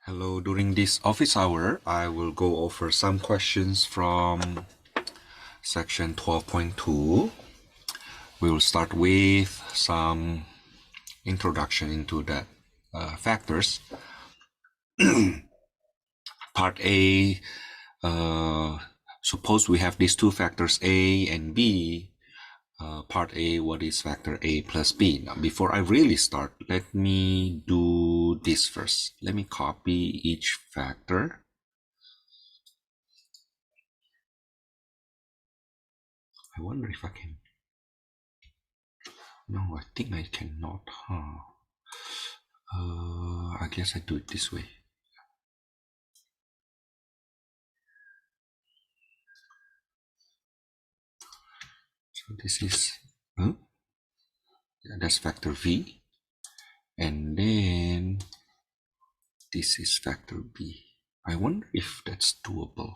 Hello, during this office hour, I will go over some questions from section 12.2. We will start with some introduction into that factors. Part A, suppose we have these two factors A and B. Part A, what is factor A plus B? Now, before I really start, let me do this first. Let me copy each factor. I wonder if I can. No, I think I cannot. I guess I do it this way. So this is, that's factor V. And then this is factor B. I wonder if that's doable.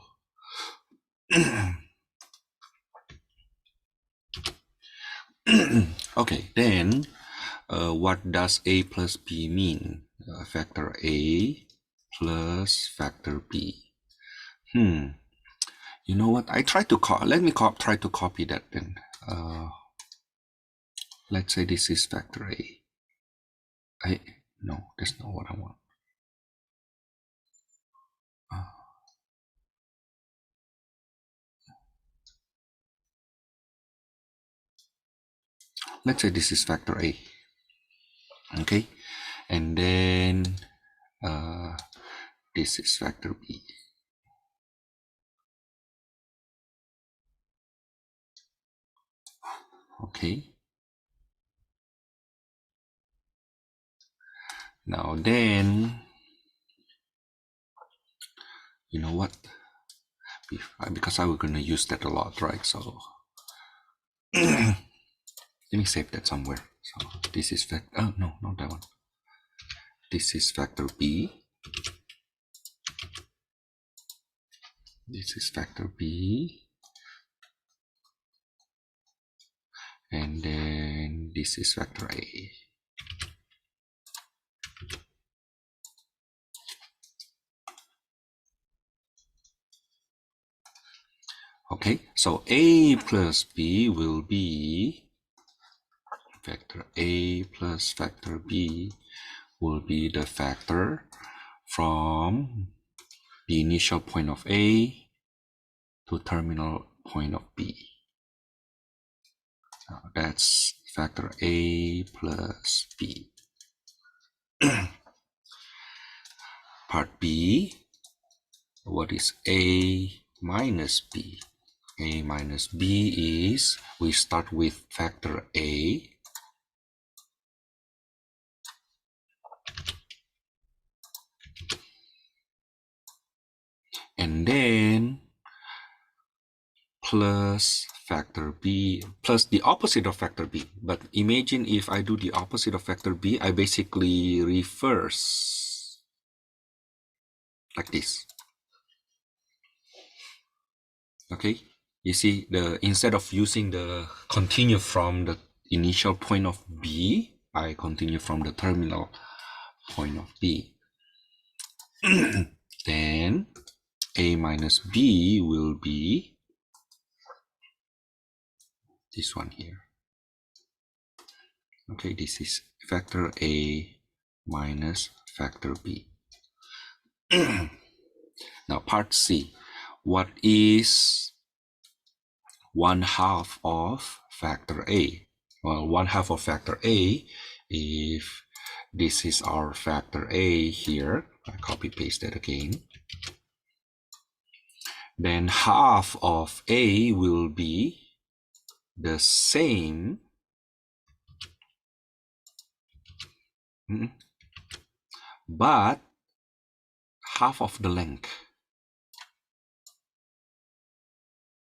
Okay, then what does A plus B mean? Factor A plus factor B. You know what? I try to try to copy that then. Let's say this is factor A. No, that's not what I want. Let's say this is factor A. Okay, and then this is factor B. Okay. Now then, you know what? Because I was going to use that a lot, right? So let me save that somewhere. So this is factor. Oh no, not that one. This is factor B. This is factor B. And then this is factor A. Okay, so A plus B will be factor A plus factor B will be the factor from the initial point of A to terminal point of B. So that's factor A plus B. Part B, what is A minus B? A minus B is, we start with factor A. And then plus factor B, plus the opposite of factor B. But imagine if I do the opposite of factor B, I basically reverse like this. Okay, you see, instead of using the continue from the initial point of B, I continue from the terminal point of B. Then A minus B will be this one here. Okay, this is factor A minus factor B. Now part C, what is 1/2 of factor A? Well, 1/2 of factor A, if this is our factor A here, I copy paste that again, then half of A will be the same but half of the length.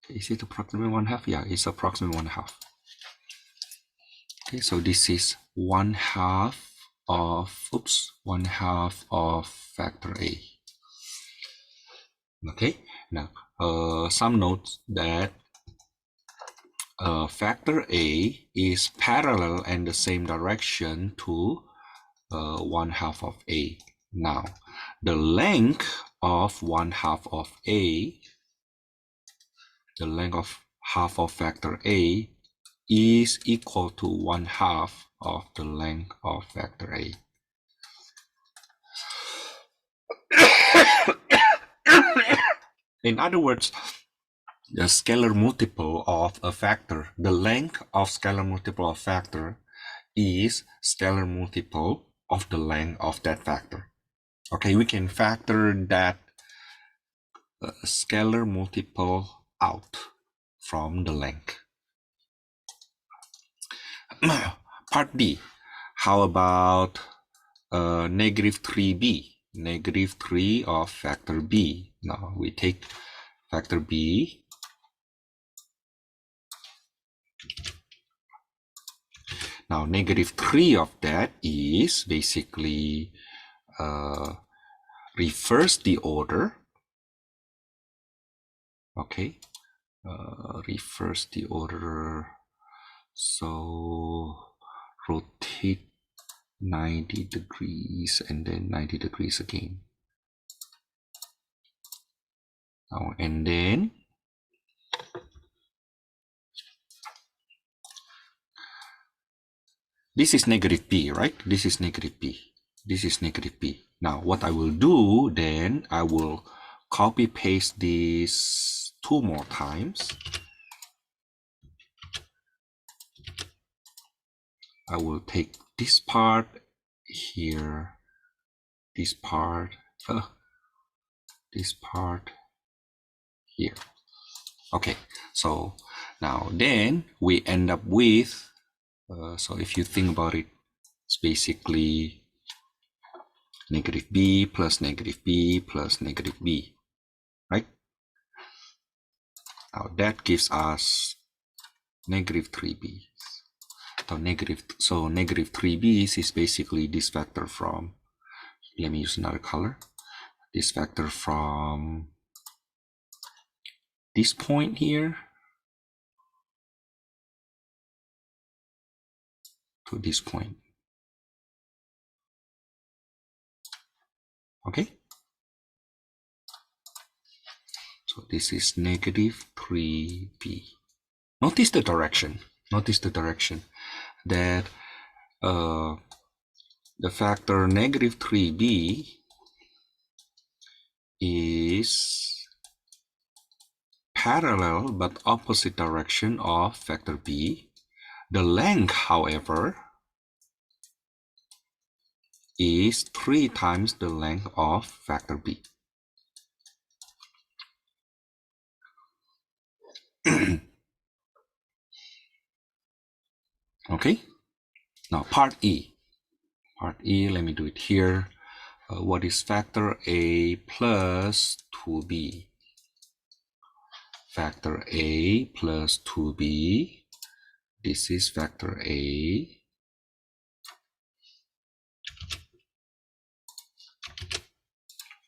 Is it approximately 1/2? Yeah, it's approximately 1/2. Okay, so this is 1/2 of factor A. Okay, now some notes that factor A is parallel and the same direction to 1/2 of A. Now, the length of 1/2 of A, the length of half of vector A is equal to 1/2 of the length of vector A. In other words, the scalar multiple of a factor, the length of scalar multiple of factor is scalar multiple of the length of that factor. Okay, we can factor that scalar multiple out from the length. Part D, how about negative 3b, negative 3 of factor b. Now we take factor b, now negative 3 of that is basically reverse the order. Okay, reverse the order, so rotate 90 degrees and then 90 degrees again. Now and then this is negative b, right? This is negative b. This is negative b. Now what I will do then, I will copy paste this 2 more times. I will take this part here, this part here. Okay, so now then we end up with, so if you think about it, it's basically negative b plus negative b plus negative b, right? Now that gives us negative 3b. So negative 3b is basically this vector from, let me use another color, this vector from this point here to this point. Okay, so this is negative 3b. Notice the direction. Notice the direction that the factor negative 3b is parallel but opposite direction of vector b. The length, however, is 3 times the length of vector b. Okay, now part E. Part E, let me do it here. What is factor A plus 2b? Factor A plus 2b. This is factor A.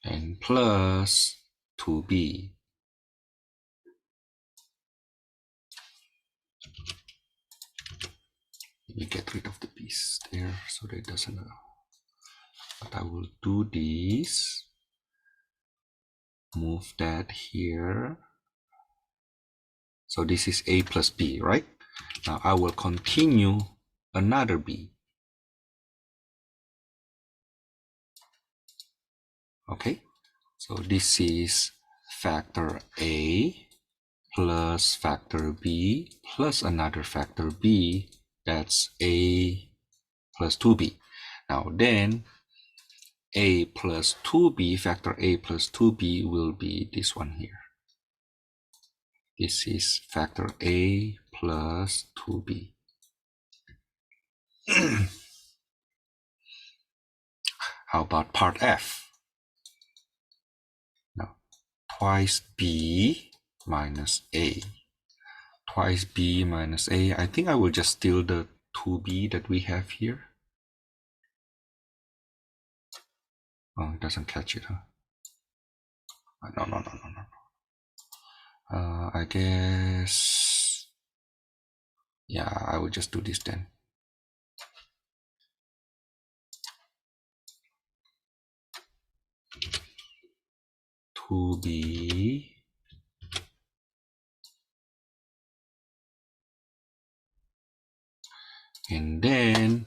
And plus 2b. Let me get rid of the piece there so that it doesn't. But I will do this. Move that here. So this is A plus B, right? Now I will continue another B. Okay, so this is factor A plus factor B plus another factor B. That's A plus 2B. Now then, A plus 2B, factor A plus 2B will be this one here. This is factor A plus 2B. How about part F? Now, twice B minus A. Twice B minus A. I think I will just steal the 2B that we have here. Oh, it doesn't catch it, huh? No. I guess, yeah, I will just do this then. 2b and then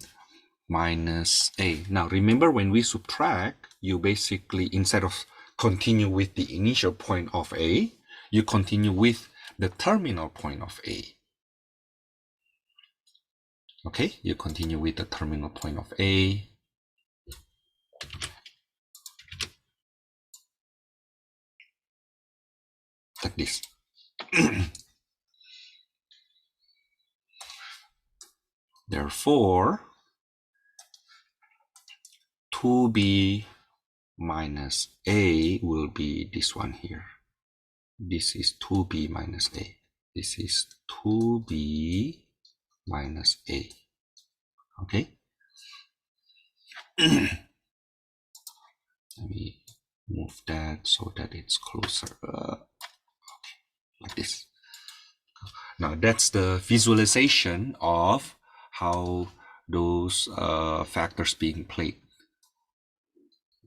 minus a. Now remember, when we subtract, you basically, instead of continue with the initial point of a, you continue with the terminal point of a. Okay, you continue with the terminal point of a. Like this. Therefore, 2b minus a will be this one here. This is 2b minus a. This is 2b minus a. Okay. Let me move that so that it's closer. Okay, like this. Now that's the visualization of how those factors being played.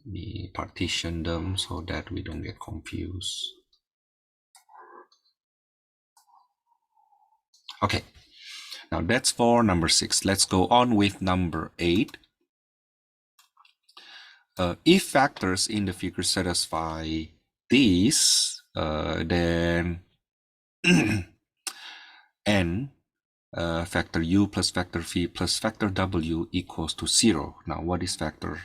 We partition them so that we don't get confused. Okay, now that's for number 6. Let's go on with number 8. If factors in the figure satisfy these, then n factor u plus factor v plus factor w equals to 0. Now, what is factor?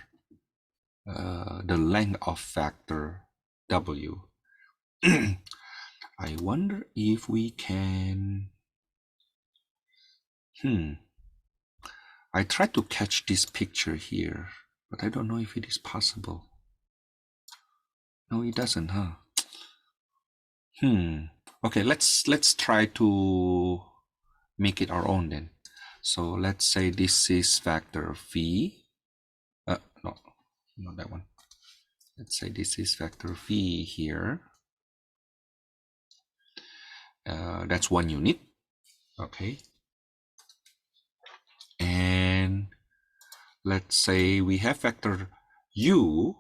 The length of factor w. I wonder if we can... I tried to catch this picture here, but I don't know if it is possible. No, it doesn't, huh? Okay, let's try to make it our own then. So let's say this is factor v. No, not that one. Let's say this is factor v here. That's 1 unit. Okay. And let's say we have factor u,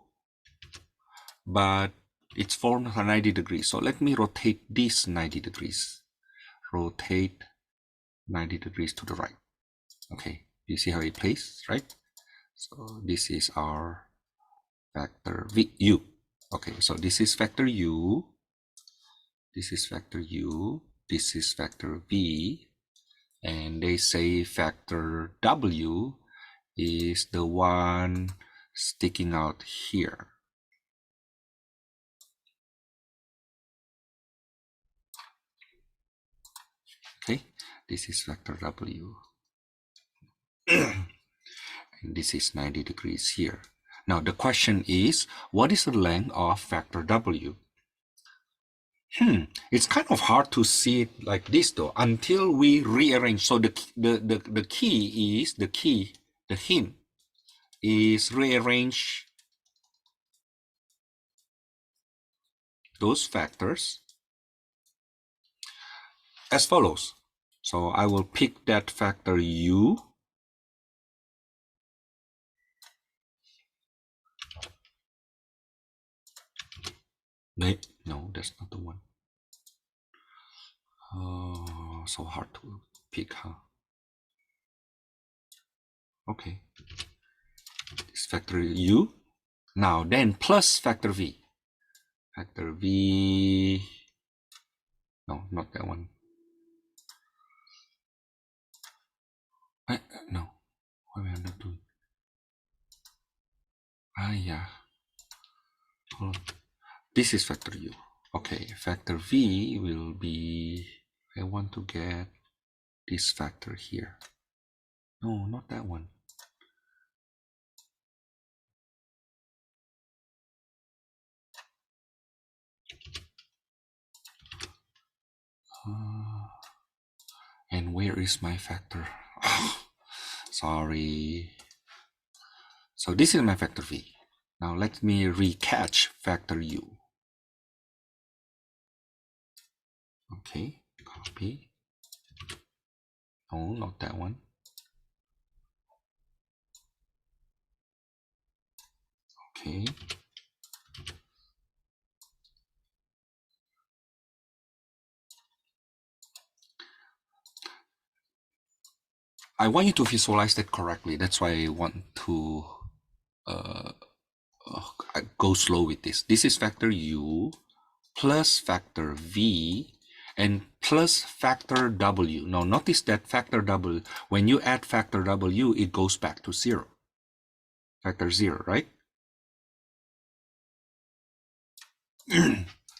but it's formed 90 degrees. So let me rotate this 90 degrees. Rotate 90 degrees to the right. Okay, you see how it plays, right? So this is our factor u. Okay, so this is factor u. This is factor u. This is factor v. And they say factor w is the one sticking out here. Okay, this is factor w. And this is 90 degrees here. Now the question is, what is the length of factor w? It's kind of hard to see it like this though, until we rearrange. So the hint is rearrange those factors as follows. So I will pick that factor u. No, that's not the one. Oh, so hard to pick, huh? Okay. This factor u. Now then plus factor v. Factor v. No, not that one. No. Why am I not doing? Yeah. Hold on. This is factor u. Okay, factor v will be, I want to get this factor here. No, not that one. And where is my factor? Oh, sorry. So this is my factor v. Now let me recatch factor u. Okay, copy. No, not that one. Okay. I want you to visualize that correctly. That's why I want to go slow with this. This is factor u plus factor v and plus factor w. Now notice that factor w, when you add factor w, it goes back to 0. Factor 0, right?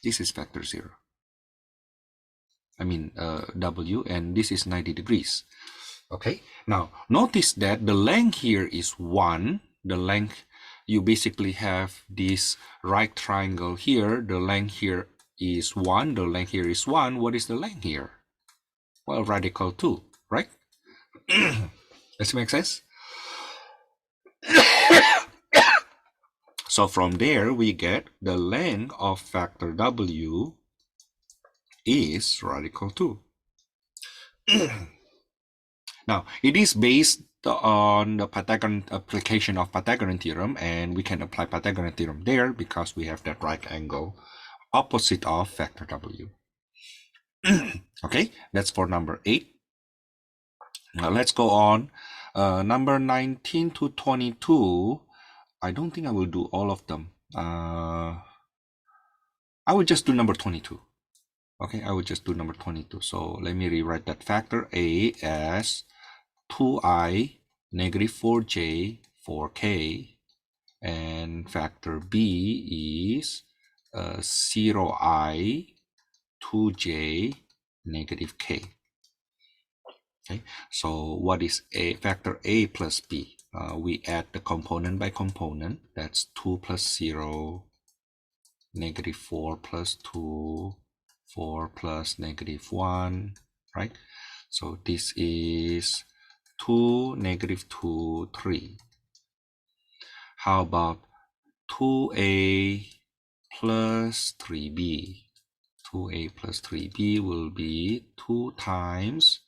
This is factor 0. I mean w, and this is 90 degrees. Okay, now notice that the length here is 1. The length, you basically have this right triangle here. The length here is 1. The length here is 1. What is the length here? Well, radical 2, right? Does it make sense? So from there, we get the length of factor w is radical 2. Now, it is based on the Pythagorean application of Pythagorean theorem, and we can apply Pythagorean theorem there because we have that right angle opposite of factor w. Okay, that's for number 8. Now let's go on. Number 19 to 22. I don't think I will do all of them. I will just do number 22. Okay, I will just do number 22. So let me rewrite that factor A as 2i negative 4j 4k, and factor B is 0i 2j negative k. Okay, so what is a factor A plus B? We add the component by component. That's 2 plus 0, negative 4 plus 2, 4 plus negative 1, right? So this is 2, negative 2, 3. How about 2a plus 3b? 2a plus 3b will be 2 times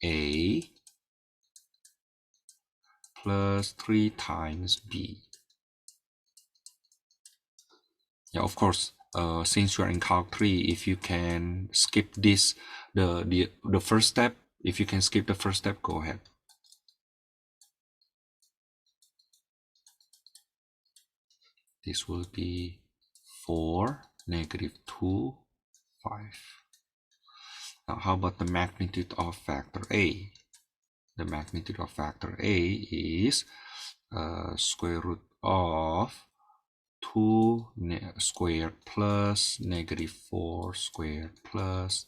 a plus 3 times b. Yeah, of course, since you are in Calc 3, if you can skip this, the first step, if you can skip the first step, go ahead. This will be 4, negative 2, 5. Now, how about the magnitude of factor A? The magnitude of factor A is square root of 2 squared plus negative 4 squared plus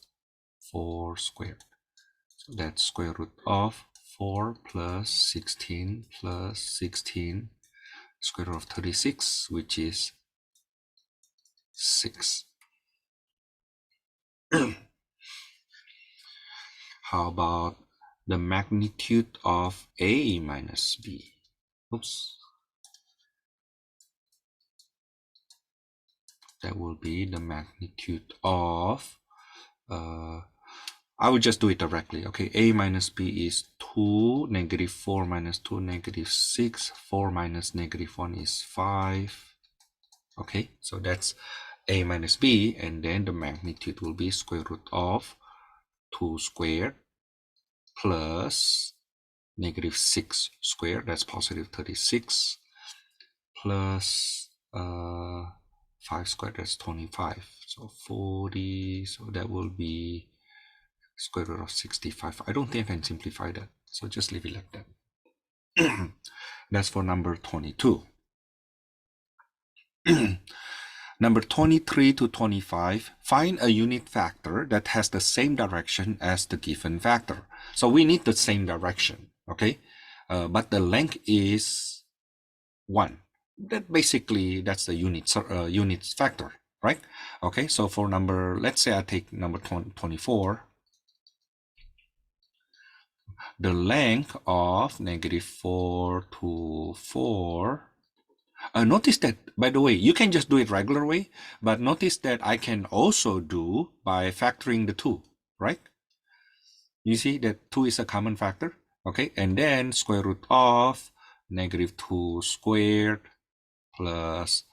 4 squared. So that's square root of 4 plus 16 plus 16 square root of 36, which is 6. How about the magnitude of A minus B? Oops. That will be the magnitude of, I will just do it directly. Okay, A minus B is 2, negative 4 minus 2, negative 6. 4 minus negative 1 is 5. Okay, so that's A minus B, and then the magnitude will be square root of 2 squared plus negative 6 squared, that's positive 36, plus 5 squared, that's 25. So 40, so that will be square root of 65. I don't think I can simplify that, so just leave it like that. That's for number 22. Number 23 to 25, find a unit factor that has the same direction as the given factor. So we need the same direction, okay? But the length is 1. That basically, that's the unit factor, right? Okay, so for number, let's say I take number 24. The length of negative 4 to 4. Notice that, by the way, you can just do it regular way, but notice that I can also do by factoring the 2, right? You see that 2 is a common factor, okay? And then square root of negative 2 squared plus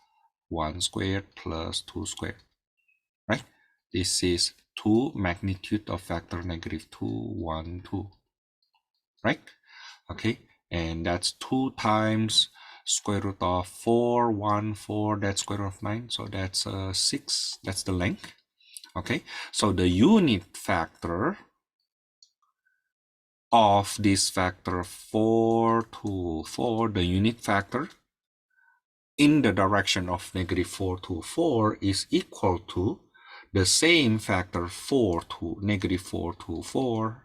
1 squared plus 2 squared, right? This is 2 magnitude of factor negative 2, 1, 2, right? Okay, and that's 2 times square root of 4, 1, 4, that's square root of 9, so that's 6, that's the length. Okay, so the unit factor of this factor 4 to 4, the unit factor in the direction of negative 4 to 4 is equal to the same factor 4 to negative 4 to 4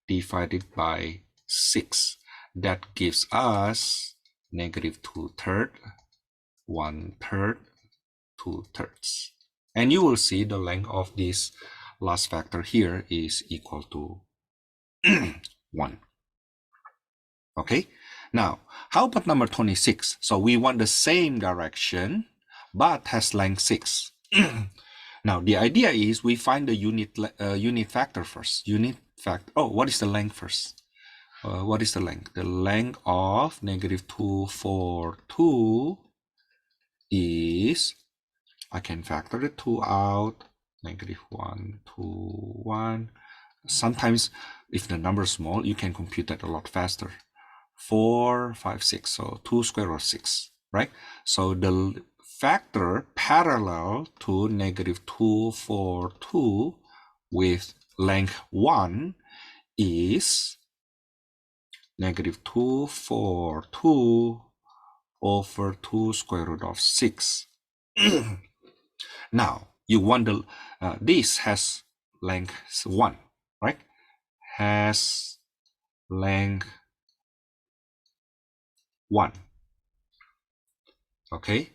divided by 6. That gives us negative 2/3, 1/3, 2/3. And you will see the length of this last factor here is equal to 1. Okay, now how about number 26? So we want the same direction but has length 6. Now the idea is we find the unit factor first. Oh, what is the length first? What is the length? The length of negative 2, 4, 2 is, I can factor the 2 out, negative 1, 2, 1. Sometimes if the number is small, you can compute that a lot faster. 4, 5, 6, so 2 square root of 6, right? So the factor parallel to negative 2, 4, 2 with length 1 is negative 2, 4, 2 over 2 square root of 6. Now, you want the, this has length 1, right? Has length 1, okay?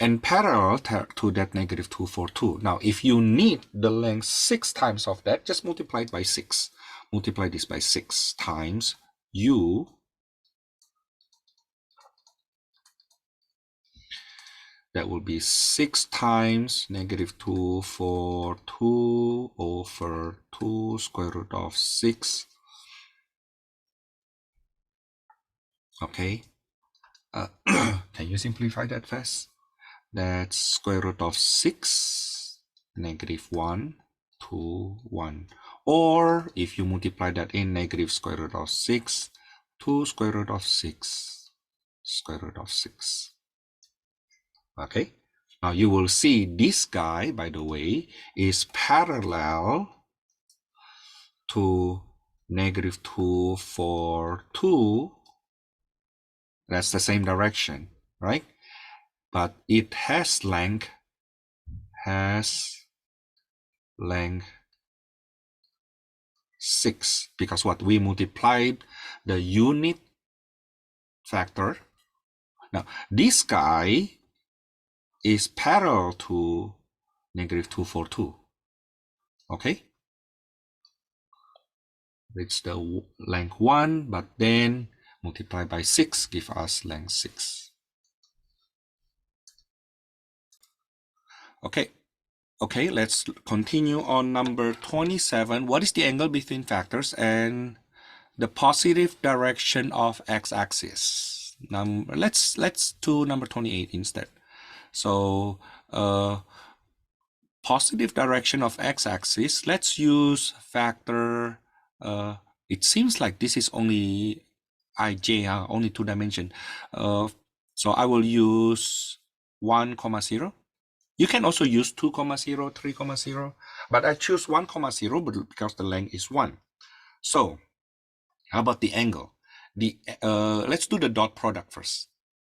And parallel to that negative 2, 4, 2. Now, if you need the length 6 times of that, just multiply it by 6. Multiply this by 6 times u. That will be 6 times negative 2, 4, 2 over 2 square root of 6. Okay. Can you simplify that fast? That's square root of 6, negative 1, 2, 1. Or if you multiply that in, negative square root of 6, 2 square root of 6, square root of 6. Okay. Now you will see this guy, by the way, is parallel to negative 2, 4, 2. That's the same direction, right? But it has length 6, because what we multiplied the unit factor. Now this guy is parallel to negative 2, 4, 2. Okay, it's the length 1, but then multiply by 6 give us length 6. Okay, let's continue on number 27. What is the angle between factors and the positive direction of x-axis? Let's do number 28 instead. So positive direction of x-axis, let's use factor, it seems like this is only ij, only 2 dimension. So I will use 1, 0. You can also use 2, 0, 3, 0, but I choose 1, 0 because the length is 1. So how about the angle? Let's do the dot product first.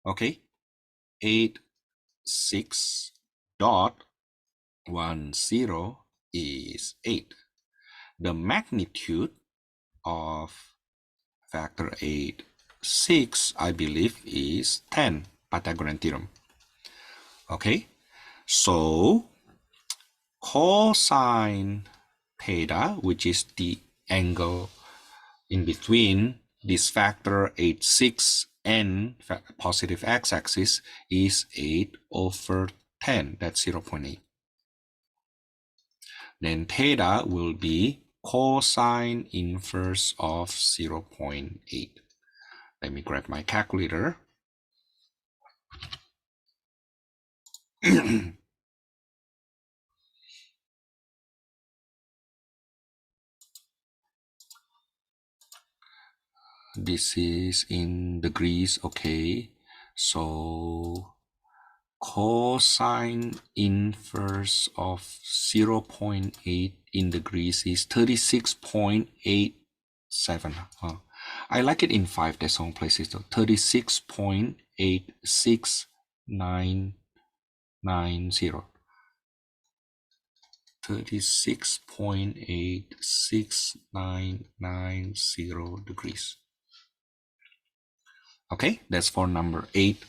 Okay, 8, 6 dot 1, 0 is 8. The magnitude of factor 8, 6, I believe, is 10, Pythagorean theorem. Okay, so cosine theta, which is the angle in between this factor 8, 6 and positive x-axis, is 8 over 10. That's 0.8. Then theta will be cosine inverse of 0.8. Let me grab my calculator. this is in degrees. Okay, so cosine inverse of 0.8 in degrees is 36.87. I like it in 5 decimal places though. 36.86990. 36.86990 degrees. Okay, that's for number 8.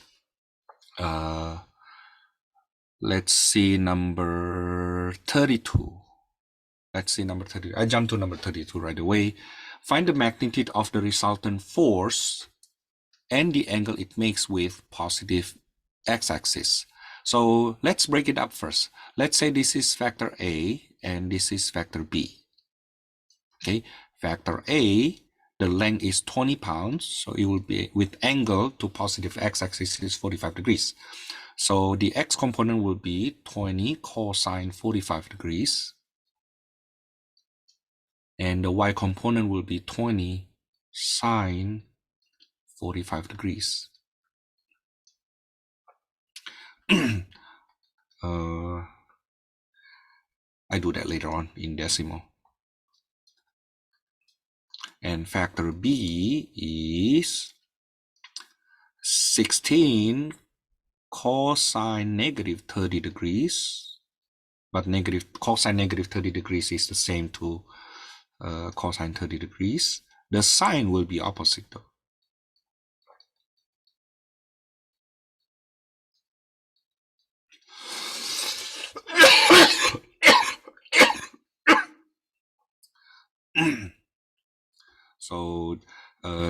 Let's see number 32. Let's see number 32. I jump to number 32 right away. Find the magnitude of the resultant force and the angle it makes with positive x-axis. So let's break it up first. Let's say this is vector A and this is vector B. Okay, vector A, the length is 20 pounds, so it will be with angle to positive x-axis is 45 degrees. So the x component will be 20 cosine 45 degrees, and the y component will be 20 sine 45 degrees. I do that later on in decimal. And factor B is 16 cosine negative 30 degrees, but cosine negative 30 degrees is the same to cosine 30 degrees. The sign will be opposite though. So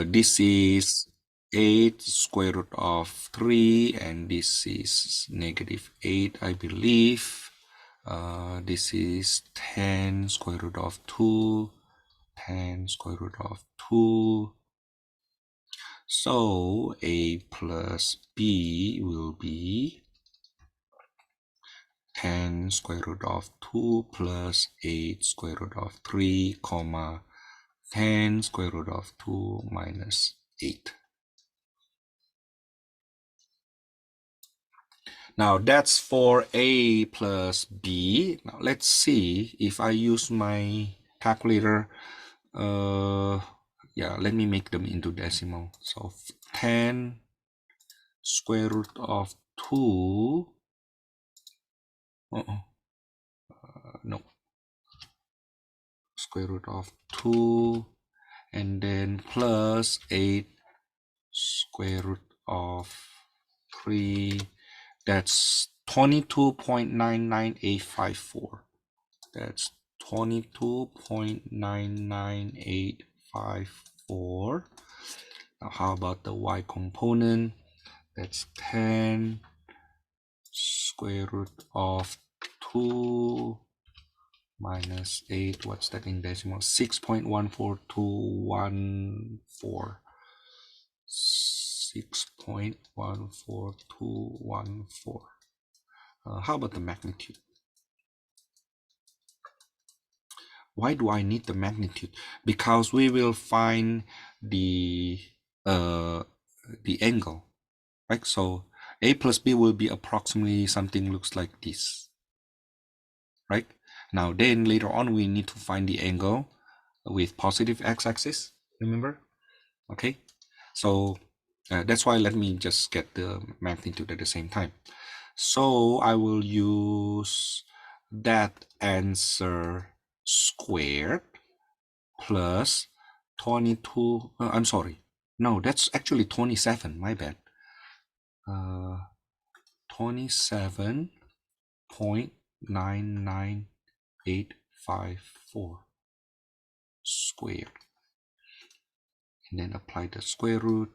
this is 8 square root of 3, and this is negative 8, I believe. This is 10 square root of 2, 10 square root of 2. So A plus B will be 10 square root of 2 plus 8 square root of 3, comma 10 square root of 2 minus 8. Now that's for A plus B. Now let's see if I use my calculator. Yeah, let me make them into decimal. So 10 square root of 2. No. Square root of 2, and then plus 8 square root of 3. That's 22.99854. That's 22.99854. Now how about the y component? That's 10 square root of 2 minus 8. What's that in decimal? 6.14214. 6.14214. How about the magnitude? Why do I need the magnitude? Because we will find the angle, right? So A plus B will be approximately something looks like this, right? Now then later on we need to find the angle with positive x-axis, remember? Okay, so that's why let me just get the magnitude at the same time. So I will use that answer squared plus 22. I'm sorry. No, that's actually 27. My bad. 27.99854 squared. And then apply the square root.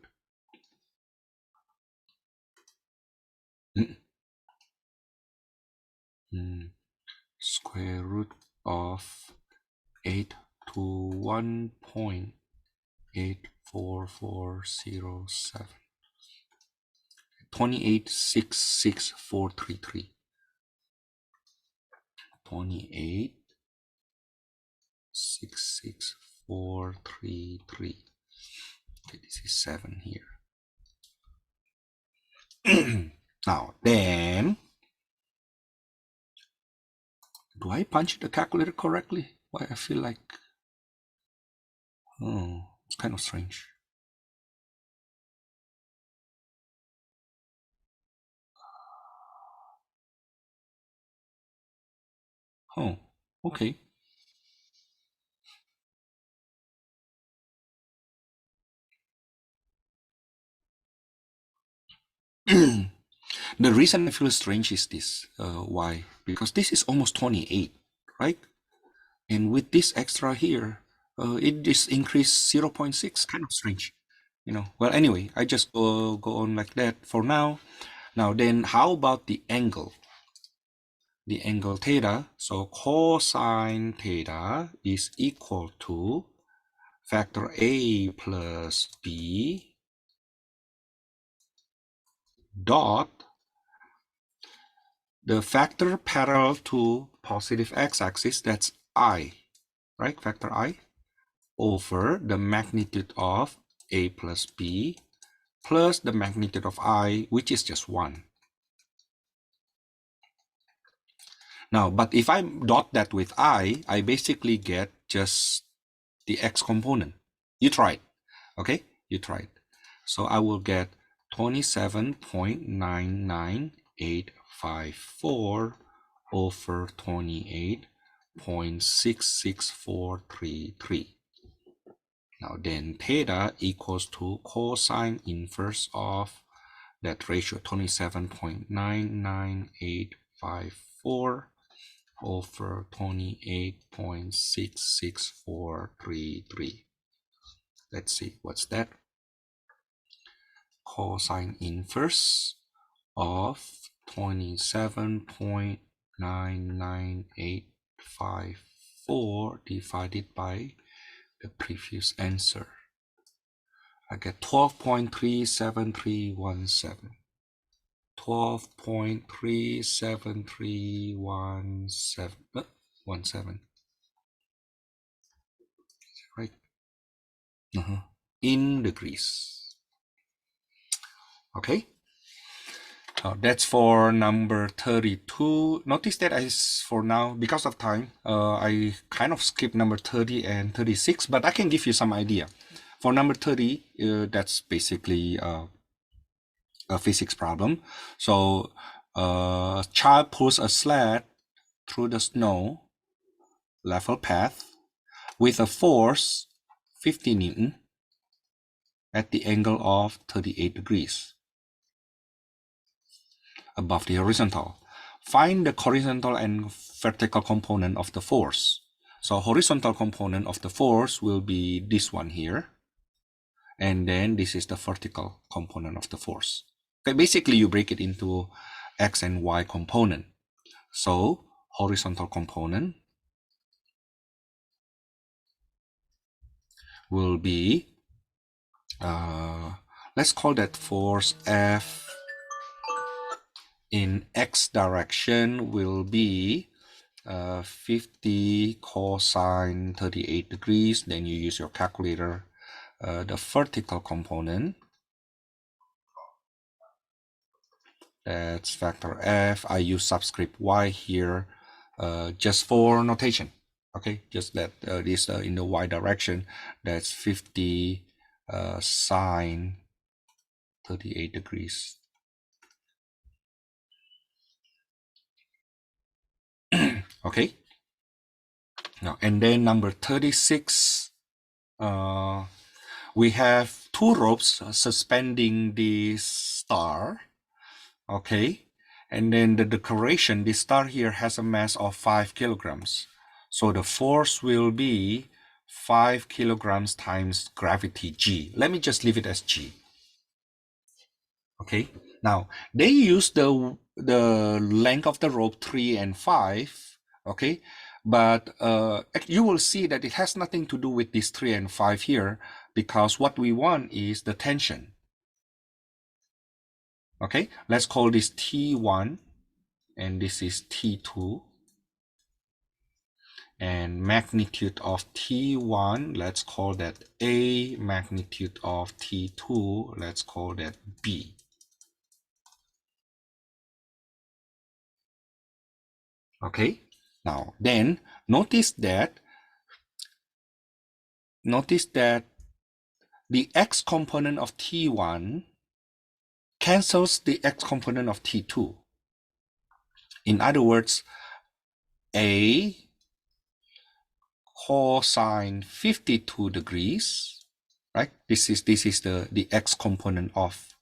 Square root of 8 to 1.84407. 28,66433. 28,66433. Okay, this is 7 here. Now, then, do I punch the calculator correctly? Why I feel like, oh, it's kind of strange. Oh, okay. The reason I feel strange is this. Why? Because this is almost 28, right? And with this extra here, it just increased 0.6. Kind of strange, you know. Well, anyway, I just go on like that for now. Now then, how about the angle? The angle theta. So cosine theta is equal to factor A plus B dot the factor parallel to positive x-axis, that's I, right? Factor I over the magnitude of A plus B plus the magnitude of I, which is just 1. Now, but if I dot that with I basically get just the x component. You try it, okay? You try it. So I will get 27.99854 over 28.66433. Now then theta equals to cosine inverse of that ratio 27.99854 over 28.66433. Let's see, what's that? Cosine inverse of 27.99854 divided by the previous answer. I get 12.37317. 12.37317. Right? In degrees. Okay. That's for number 32. Notice that for now, because of time, I kind of skipped number 30 and 36, but I can give you some idea. For number 30, that's basically a physics problem. So a child pulls a sled through the snow level path with a force 50 Newton at the angle of 38 degrees above the horizontal. Find the horizontal and vertical component of the force. So horizontal component of the force will be this one here. And then this is the vertical component of the force. Okay, basically you break it into X and Y component. So horizontal component will be, let's call that force F in X direction will be 50 cosine 38 degrees. Then you use your calculator. The vertical component, that's factor F. I use subscript Y here just for notation. Okay, just that this in the Y direction, that's 50 sine 38 degrees. Okay. Now, and then number 36, we have two ropes suspending this star. Okay. And then the decoration, this star here has a mass of 5 kilograms. So the force will be 5 kilograms times gravity G. Let me just leave it as G. Okay. Now, they use the length of the rope 3 and 5. Okay. But you will see that it has nothing to do with this 3 and 5 here, because what we want is the tension. Okay. Let's call this T1 and this is T2. and magnitude of T1, let's call that A, magnitude of T2, let's call that B. Okay, now then notice that the x component of T1 cancels the x component of T2. In other words, A cosine 52 degrees, right? This is the x component of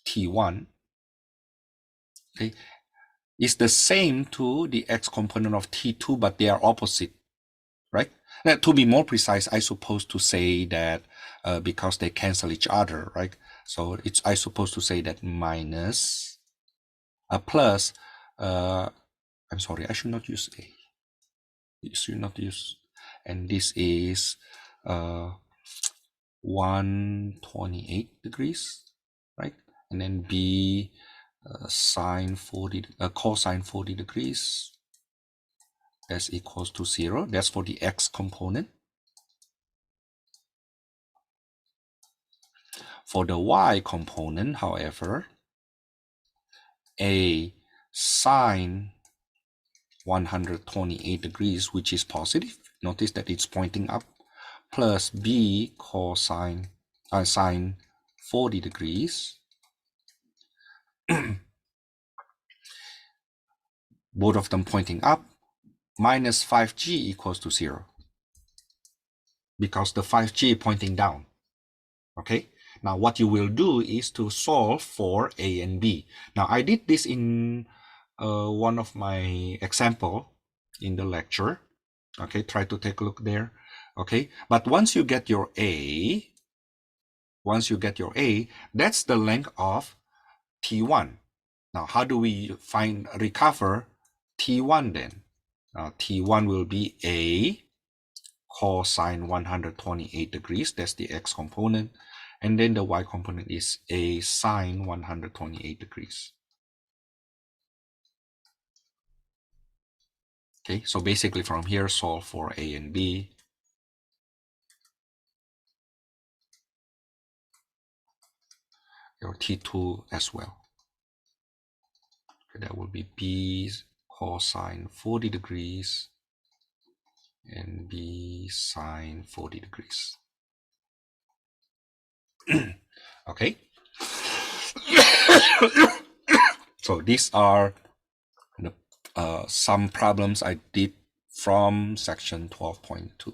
T1. Okay, is the same to the x component of T2, but they are opposite, right? Now, to be more precise, I suppose to say that because they cancel each other, right? So it's I suppose to say that minus plus. I'm sorry, I should not use A. You should not use, and this is 128 degrees, right? And then B sine 40, cosine 40 degrees. That's equals to 0. That's for the x component. For the y component, however, A sine 128 degrees, which is positive. Notice that it's pointing up, plus B cosine sine 40 degrees. Both of them pointing up, minus 5g equals to 0. Because the 5g pointing down. Okay, now what you will do is to solve for A and B. Now I did this in one of my example in the lecture. Okay, try to take a look there. Okay, but once you get your A, that's the length of T1. Now how do we recover T1 then? T1 will be A cosine 128 degrees, that's the x component, and then the y component is A sine 128 degrees. Okay, so basically from here, solve for A and B. Your T2 as well. Okay, that will be B cosine 40 degrees and B sine 40 degrees. Okay. So these are the some problems I did from section 12.2.